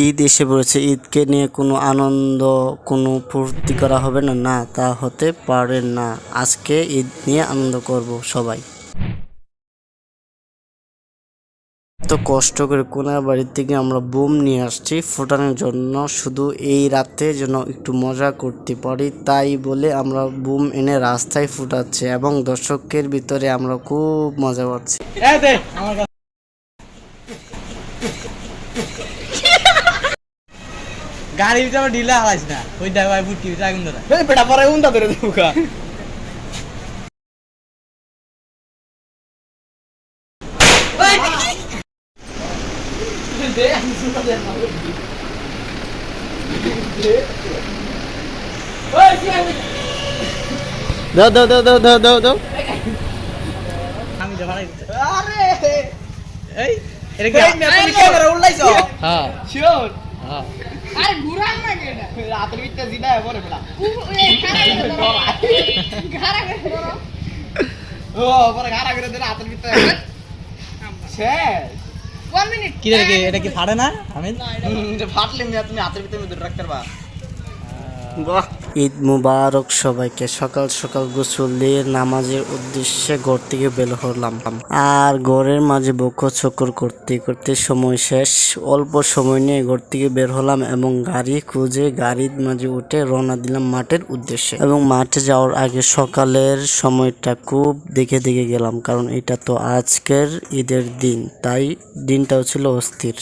ঈদ এসে পড়েছে, ঈদকে নিয়ে কোনো আনন্দ, কোনো ফুর্তি করা হবে না? না, তা হতে পারে না। আজকে ঈদ নিয়ে আনন্দ করব সবাই। তো কষ্ট করে কোনার বাড়ি থেকে আমরা বুম নিয়ে আসছি ফোটানোর জন্য, শুধু এই রাতে যেন একটু মজা করতে পারি তাই বলে আমরা বুম এনে রাস্তায় ফুটাচ্ছি এবং দর্শকের ভিতরে আমরা খুব মজা পাচ্ছি। গাড়ি ভিতরে ঢিলা হালাইস না, ওই দেখ ভাই ফুটকি ভিতরে আগুন ধরা। এই বেটা পরে উন্তা ধরে দেবো কা। দাও দাও দাও দাও দাও দাও দাও। আমি তো ভাড়াই দিতে। আরে এই এটা কি তুমি ক্যামেরা উল্লাইছো? হ্যাঁ শিওর? হ্যাঁ আরে ঘুরান না কেডা রাতের ভিতরে জিনা পরে বেটা। এই খারা করে ধরো ও পরে গারা করে দে রাতের ভিতরে। শেষ। 1 মিনিট কি রে কি এটা কি ফাড়ে না? আমি যে ফাটলে মিয়া তুমি হাতের ভিতরে ধরে রাখতে পারবা। বাহ, ঈদ মুবারক সবাইকে। সকাল সকাল গোসল দিয়ে নামাজের উদ্দেশ্যে ঘর থেকে বের হলাম, আর ঘরের মাঝে বকর চক্কর করতে করতে সময় শেষ। অল্প সময় নিয়ে ঘর থেকে বের হলাম এবং গাড়ি খুঁজে গাড়ির মাঝে উঠে রওনা দিলাম মাঠের উদ্দেশ্যে। এবং মাঠে যাওয়ার আগে সকালের সময়টা খুব দেখে দেখে গেলাম, কারণ এটা তো আজকের ঈদের দিন, তাই দিনটাও ছিল অস্থির।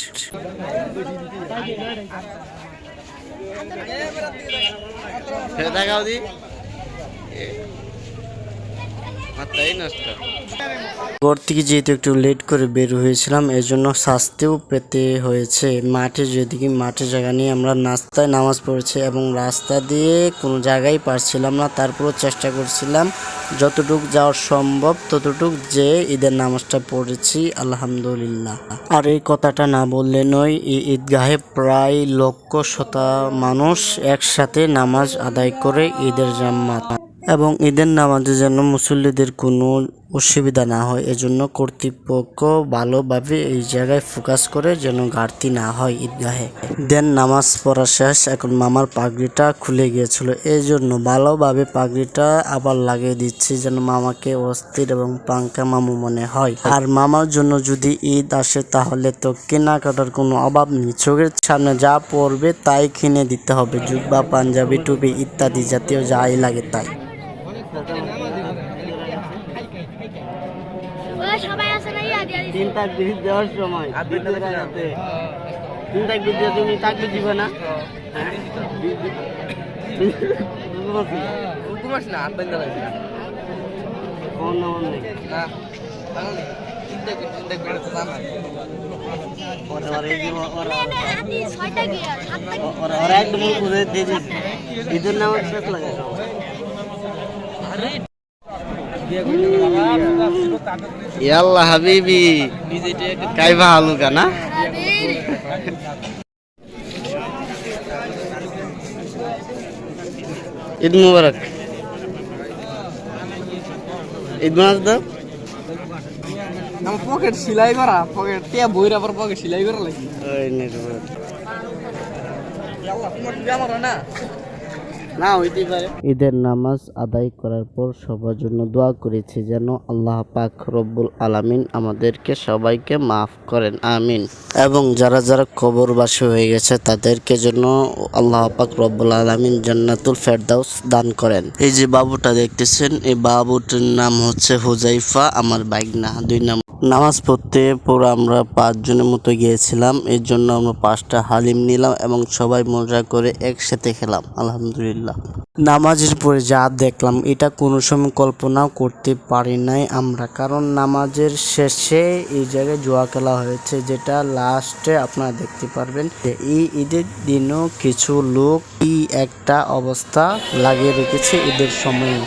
দেখাও দি মাথাই নষ্ট। ঘর থেকে যেহেতু একটু লেট করে বের হয়েছিলাম, এই জন্য শাস্তিও পেতে হয়েছে। মাঠে যেদিকে মাঠে জায়গা নিয়ে আমরা নাস্তায় নামাজ পড়েছি এবং রাস্তা দিয়ে কোনো জায়গায় পারছিলাম না, তারপরও চেষ্টা করছিলাম যতটুকু যাওয়ার সম্ভব ততটুক যে ঈদের নামাজটা পড়েছি আলহামদুলিল্লাহ। আর এই কথাটা না বললে নয়, এই ঈদগাহে প্রায় লক্ষ শতা মানুষ একসাথে নামাজ আদায় করে ঈদের জামাত, এবং ঈদের নামাজে যেন মুসল্লিদের কোনো অসুবিধা না হয় এজন্য কর্তৃপক্ষ ভালোভাবে এই জায়গায় ফোকাস করে যেন ঘাটতি না হয় ঈদগাহে। দেন নামাজ পড়া শেষ, এখন মামার পাগড়িটা খুলে গিয়েছিল, এই জন্য ভালোভাবে পাগড়িটা আবার লাগিয়ে দিচ্ছি যেন মামাকে অস্থির এবং পাঙ্কা মামু মনে হয়। আর মামার জন্য যদি ঈদ আসে তাহলে তো কেনাকাটার কোনো অভাব নেই, চোখের সামনে যা পড়বে তাই কিনে দিতে হবে, জুব্বা পাঞ্জাবি টুপি ইত্যাদি জাতীয় যাই লাগে তাই। সবাই আছে না ইয়া তিন তাকবীর দেওয়ার সময় তিন তাকবীর দিয়ে তুমি তাকবীর দিবে না? হুকুমাস না হাত বান্ধা লাগে কোন নাম নেই না বাঙালি চিন্তা করে তো জানা আদি 6টা গিয়া 7টা ওরা একদম ঘুরে দিয়ে দিয়েছে ঈদের নামাজ শেষ লাগে ইয়াল্লা হাবিবি কাইফা হালুকা না। ঈদ মুবারক, ঈদ মাস দাও। আমার পকেট সেলাই করা, পকেট টিয়া বইরা পর পকেট সেলাই করা লাগি। ওই নির্ভর আল্লাহ তোমার কি আমার না না হইতে পারে। ঈদের নামাজ আদায় করার পর সবার জন্য দোয়া করেছি যেন আল্লাহ পাক রব্বুল আলামিন আমাদেরকে সবাইকে মাফ করেন, আমিন। এবং যারা যারা কবরবাসী হয়ে গেছে তাদেরকে জন্য আল্লাহ পাক রব্বুল আলামিন জান্নাতুল ফেরদাউস দান করেন। এই যে বাবুটা দেখতেছেন, এই বাবুটির নাম হচ্ছে হুজাইফা, আমার বাইগনা। 2 নাম নামাজ পড়তে পুরো আমরা 5 জনের মতো গিয়েছিলাম, এর জন্য আমরা 5টা হালিম নিলাম এবং সবাই মজা করে একসাথে খেলাম আলহামদুলিল্লাহ। নামাজের পরে যা দেখলাম এটা কোনো সময় কল্পনাও করতে পারি নাই আমরা, কারণ নামাজের শেষে এই জায়গায় জুয়া খেলা হয়েছে, যেটা লাস্টে আপনারা দেখতে পারবেন। এই ঈদের দিনও কিছু লোক এই একটা অবস্থা লাগিয়ে রেখেছে ঈদের সময়।